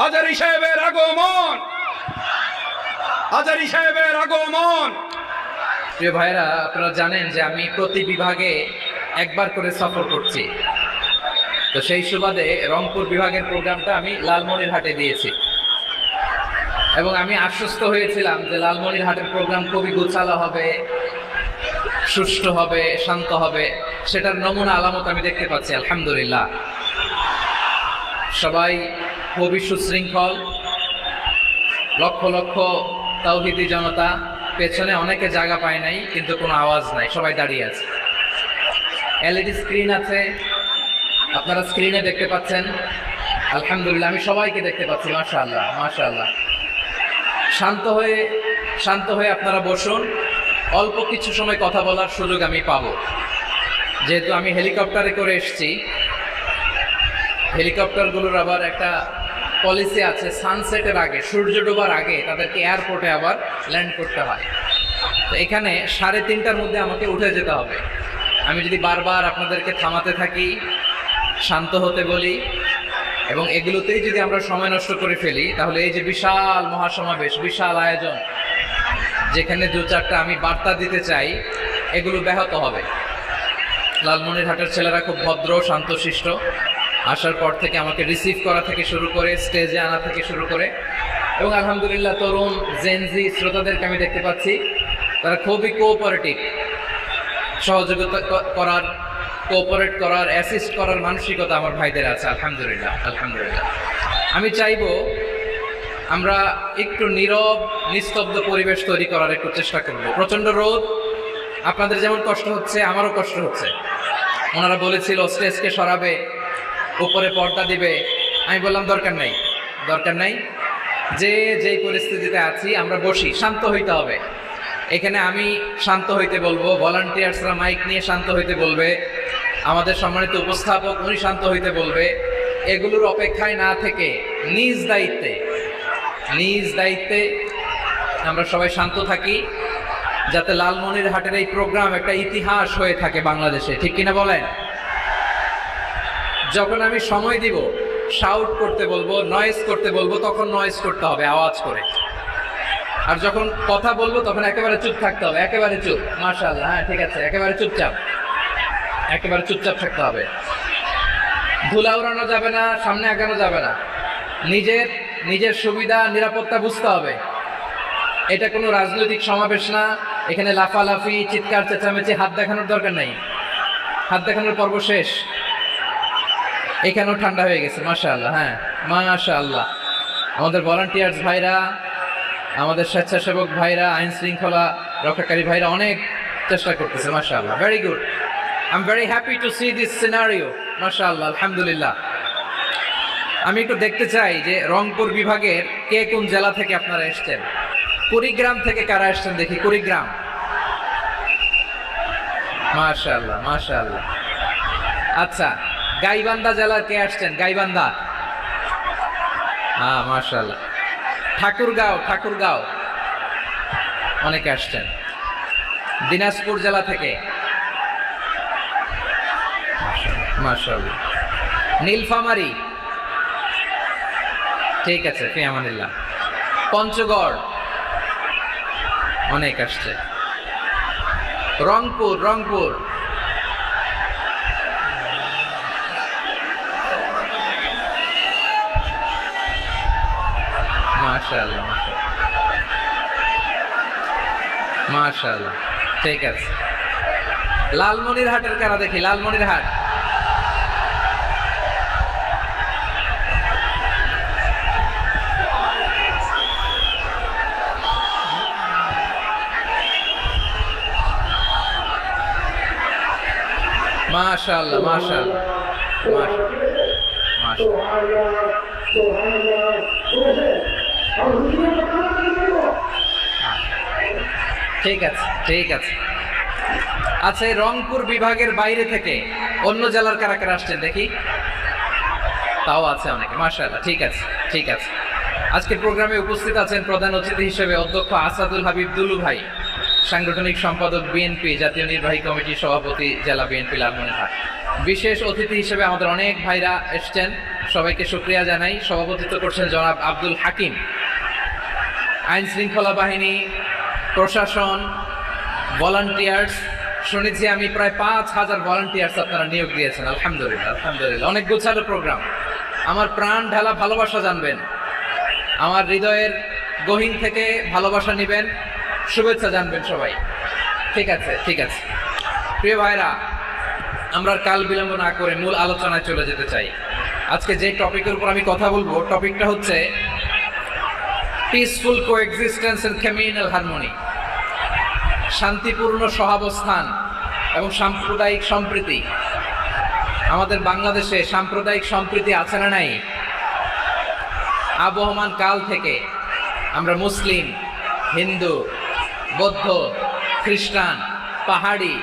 হাজারী সাহেবের আগমন, হাজারী সাহেবের আগমন। প্রিয় ভাইরা, আপনারা জানেন যে আমি প্রতি বিভাগে একবার করে সফর করছি। তো সেই সুবাদে রংপুর বিভাগের প্রোগ্রামটা আমি লালমনিরহাটে দিয়েছি এবং আমি আশ্বস্ত হয়েছিলাম যে লালমনিরহাটের প্রোগ্রাম খুবই গোছালো হবে, সুষ্ঠু হবে, শান্ত হবে। সেটার নমুনা আলামত আমি দেখতে পাচ্ছি আলহামদুলিল্লাহ। সবাই খুবই সুশৃঙ্খল, লক্ষ লক্ষ তাওহীদি জনতা, পেছনে অনেকে জায়গা পায় নাই কিন্তু কোনো আওয়াজ নাই, সবাই দাঁড়িয়ে আছে। এলইডি স্ক্রিন আছে, আপনারা স্ক্রিনে দেখতে পাচ্ছেন আলহামদুলিল্লাহ। আমি সবাইকে দেখতে পাচ্ছি, মাশাআল্লাহ মাশাআল্লাহ। শান্ত হয়ে আপনারা বসুন, অল্প কিছু সময় কথা বলার সুযোগ আমি পাবো। যেহেতু আমি হেলিকপ্টারে করে এসেছি, হেলিকপ্টারগুলোর আবার একটা পলিসি আছে, সানসেটের আগে, সূর্য ডোবার আগে তাদেরকে এয়ারপোর্টে আবার ল্যান্ড করতে হয়। তো এখানে 3:30টার মধ্যে আমাকে উঠে যেতে হবে। আমি যদি বারবার আপনাদেরকে থামাতে থাকি, শান্ত হতে বলি এবং এগুলোতেই যদি আমরা সময় নষ্ট করে ফেলি, তাহলে এই যে বিশাল মহাসমাবেশ, বিশাল আয়োজন, যেখানে 2-4টা আমি বার্তা দিতে চাই, এগুলো ব্যাহত হবে। লালমনিরহাটের ছেলেরা খুব ভদ্র, শান্তশিষ্ট। আসার পর থেকে আমাকে রিসিভ করা থেকে শুরু করে স্টেজে আনা থেকে শুরু করে, এবং আলহামদুলিল্লাহ তরুণ জেনজি শ্রোতাদেরকে আমি দেখতে পাচ্ছি তারা খুবই কোঅপারেটিভ, সহযোগিতা করার, কোঅপারেট করার, অ্যাসিস্ট করার মানসিকতা আমার ভাইদের আছে আলহামদুলিল্লাহ আলহামদুলিল্লাহ। আমি চাইবো আমরা একটু নীরব নিস্তব্ধ পরিবেশ তৈরি করার একটু চেষ্টা করব। প্রচণ্ড রোদ, আপনাদের যেমন কষ্ট হচ্ছে আমারও কষ্ট হচ্ছে। ওনারা বলেছিল স্টেজকে সরাবে, উপরে পর্দা দিবে। আমি বললাম দরকার নাই, দরকার নাই। যেই পরিস্থিতিতে আছি আমরা বসি, শান্ত হইতে হবে। এখানে আমি শান্ত হইতে বলবো, ভলান্টিয়ার্সরা মাইক নিয়ে শান্ত হইতে বলবে, আমাদের সম্মানিত উপস্থাপক উনি শান্ত হইতে বলবে। এগুলোর অপেক্ষায় না থেকে নিজ দায়িত্বে আমরা সবাই শান্ত থাকি, যাতে লালমনিরহাটের এই প্রোগ্রাম একটা ইতিহাস হয়ে থাকে বাংলাদেশে। ঠিক কিনা বলেন? যখন আমি সময় দিব, শাউট করতে বলবো, নয়েজ করতে বলবো, তখন নয়েজ করতে হবে আওয়াজ করে। আর যখন কথা বলবো তখন একেবারে চুপ থাকতে হবে, একেবারে চুপ। মাশাআল্লাহ, হ্যাঁ ঠিক আছে, একেবারে চুপচাপ, একেবারে চুপচাপ থাকতে হবে। ধুলা উড়ানো যাবে না, সামনে আগানো যাবে না। নিজের সুবিধা নিরাপত্তা বুঝতে হবে। এটা কোনো রাজনৈতিক সমাবেশ না, এখানে লাফালাফি, চিৎকার চেঁচামেচি, হাত দেখানোর দরকার নাই। হাত দেখানোর পর্ব শেষ। এখানেও ঠান্ডা হয়ে গেছে, মাশাআল্লাহ, হ্যাঁ মাশাআল্লাহ। আমাদের ভলান্টিয়ার্স ভাইরা, আমাদের স্বেচ্ছাসেবক ভাইরা, আইন শৃঙ্খলা রক্ষাকারী ভাইরা অনেক চেষ্টা করতেছে, মাশাআল্লাহ, very good. I am very happy to C this scenario, মাশাআল্লাহ, আলহামদুলিল্লাহ। আমি একটু দেখতে চাই যে রংপুর বিভাগের কে কোন জেলা থেকে আপনারা এসছেন। কুড়িগ্রাম থেকে কারা এসছেন দেখি, কুড়িগ্রাম, মাশাআল্লাহ মাশাআল্লাহ। আচ্ছা, গাইবান্ধা জেলার কে আসছেন? গাইবান্ধা, হ্যাঁ মাশাআল্লাহ। ঠাকুরগাঁও অনেকে আসছেন। দিনাজপুর জেলা থেকে, মাশাআল্লাহ। নীলফামারী, ঠিক আছে, ফি আমানিল্লাহ। পঞ্চগড় অনেক আসছে। রংপুর মাশাআল্লাহ মাশাআল্লাহ, ঠিক আছে। লালমনিরহাটের কারা দেখি, লালমনিরহাট, মাশাআল্লাহ মাশাআল্লাহ ঠিক আছে ঠিক আছে। আচ্ছা, এই রংপুর বিভাগের বাইরে থেকে অন্য জেলার কারা কারা আসছেন দেখি, তাও আছে অনেকে, মাশাআল্লাহ, ঠিক আছে ঠিক আছে। আজকের প্রোগ্রামে উপস্থিত আছেন প্রধান অতিথি হিসেবে অধ্যক্ষ আসাদুল হাবিব দুলু ভাই, সাংগঠনিক সম্পাদক বিএনপি, জাতীয় নির্বাহী কমিটির সভাপতি, জেলা বিএনপি লালমনিরহাট। বিশেষ অতিথি হিসেবে আমাদের অনেক ভাইরা এসছেন, সবাইকে শুকরিয়া জানাই। সভাপতিত্ব করছেন জনাব আব্দুল হাকিম। আইন শৃঙ্খলা বাহিনী, প্রশাসন, ভলান্টিয়ার্স, শুনেছি আমি প্রায় 5,000 ভলান্টিয়ার্স আপনারা নিয়োগ দিয়েছেন। আলহামদুলিল্লাহ, আলহামদুলিল্লাহ। অনেক গোছালো প্রোগ্রাম। আমার প্রাণ ঢালা ভালোবাসা জানবেন, আমার হৃদয়ের গহীন থেকে ভালোবাসা নেবেন, শুভেচ্ছা জানবেন সবাই। ঠিক আছে, ঠিক আছে। প্রিয় ভাইরা, আমরা কাল বিলম্ব না করে মূল আলোচনায় চলে যেতে চাই। আজকে যে টপিকের উপর আমি কথা বলবো, টপিকটা হচ্ছে peaceful coexistence and communal harmony, শান্তিপূর্ণ সহাবস্থান এবং সাম্প্রদায়িক সম্প্রীতি। আমাদের বাংলাদেশে সাম্প্রদায়িক সম্প্রীতি আছে না নাই? আবহমান কাল থেকে আমরা মুসলিম, হিন্দু, বৌদ্ধ, খ্রিস্টান, পাহাড়ি,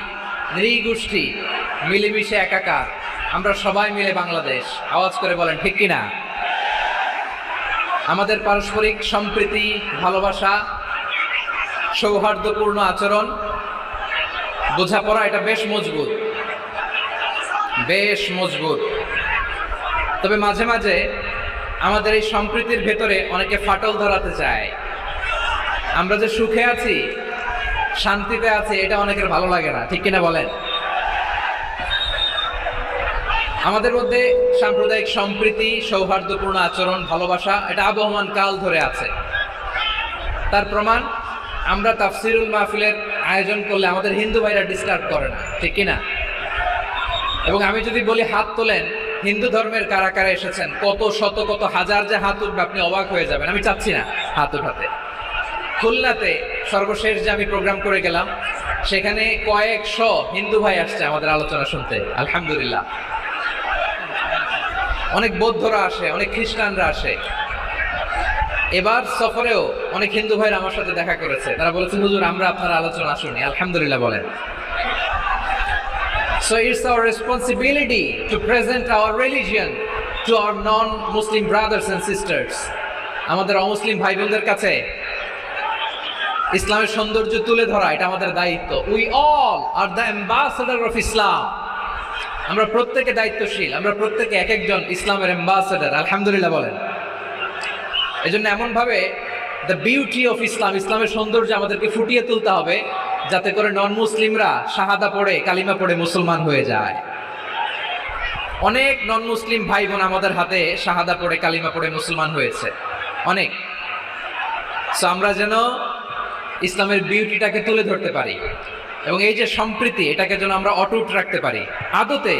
নৃগোষ্ঠী মিলেমিশে একাকার, আমরা সবাই মিলে বাংলাদেশ। আওয়াজ করে বলেন ঠিক কিনা? আমাদের পারস্পরিক সম্প্রীতি, ভালোবাসা, সৌহার্দ্যপূর্ণ আচরণ, বোঝাপড়া, এটা বেশ মজবুত, বেশ মজবুত। তবে মাঝে মাঝে আমাদের এই সম্প্রীতির ভেতরে অনেকে ফাটল ধরাতে চায়। আমরা যে সুখে আছি, শান্তিতে আছি, এটা অনেকের ভালো লাগে না, ঠিক কিনা বলেন? আমাদের মধ্যে সাম্প্রদায়িক সম্প্রীতি, সৌহার্দ্যপূর্ণ আচরণ, ভালোবাসা, এটা আবহমান কাল ধরে আছে। তার প্রমাণ, আমরা তাফসিরুল মাহফিলের আয়োজন করলে আমাদের হিন্দু ভাইরা ডিস্টার্ব করে না, ঠিক কিনা? এবং আমি যদি বলি হাত তোলেন, হিন্দু ধর্মের কারা কারা এসেছেন, কত শত কত হাজার যে হাত উঠবে, আপনি অবাক হয়ে যাবেন। আমি চাচ্ছি না হাত উঠাতে। খুলনাতে সর্বশেষ যে আমি প্রোগ্রাম করে গেলাম, সেখানে কয়েকশো হিন্দু ভাই আসছে আমাদের আলোচনা শুনতে। আলহামদুলিল্লাহ। অনেক বৌদ্ধরা আসে, অনেক খ্রিস্টানরা আসে। এবার সফরেও অনেক হিন্দু ভাইরা আমার সাথে দেখা করেছে। তারা বলেছে, হুজুর আমরা আপনার আলোচনা শুনি। আলহামদুলিল্লাহ বলেন। So it's our responsibility to present our religion to our non-Muslim brothers and sisters. আমাদের অমুসলিম ভাই বোনদের কাছে ইসলামের সৌন্দর্য তুলে ধরা, এটা আমাদের দায়িত্ব। We all are the ambassador of Islam. আমরা প্রত্যেকে দায়িত্বশীল, আমরা প্রত্যেকে এক একজন ইসলামের অ্যাম্বাসেডর। আলহামদুলিল্লাহ বলেন। এজন্য এমন ভাবে দ্য বিউটি অফ ইসলাম, ইসলামের সৌন্দর্য আমাদেরকে ফুটিয়ে তুলতে হবে, যাতে করে নন মুসলিমরা শাহাদা পড়ে, কালিমা পড়ে মুসলমান হয়ে যায়। অনেক নন মুসলিম ভাই বোন আমাদের হাতে শাহাদা পড়ে, কালিমা পড়ে মুসলমান হয়েছে, অনেক। সো আমরা যেন ইসলামের বিউটিটাকে তুলে ধরতে পারি এবং এই যে সম্প্রীতি, এটাকে যেন আমরা অটুট রাখতে পারি। আদতে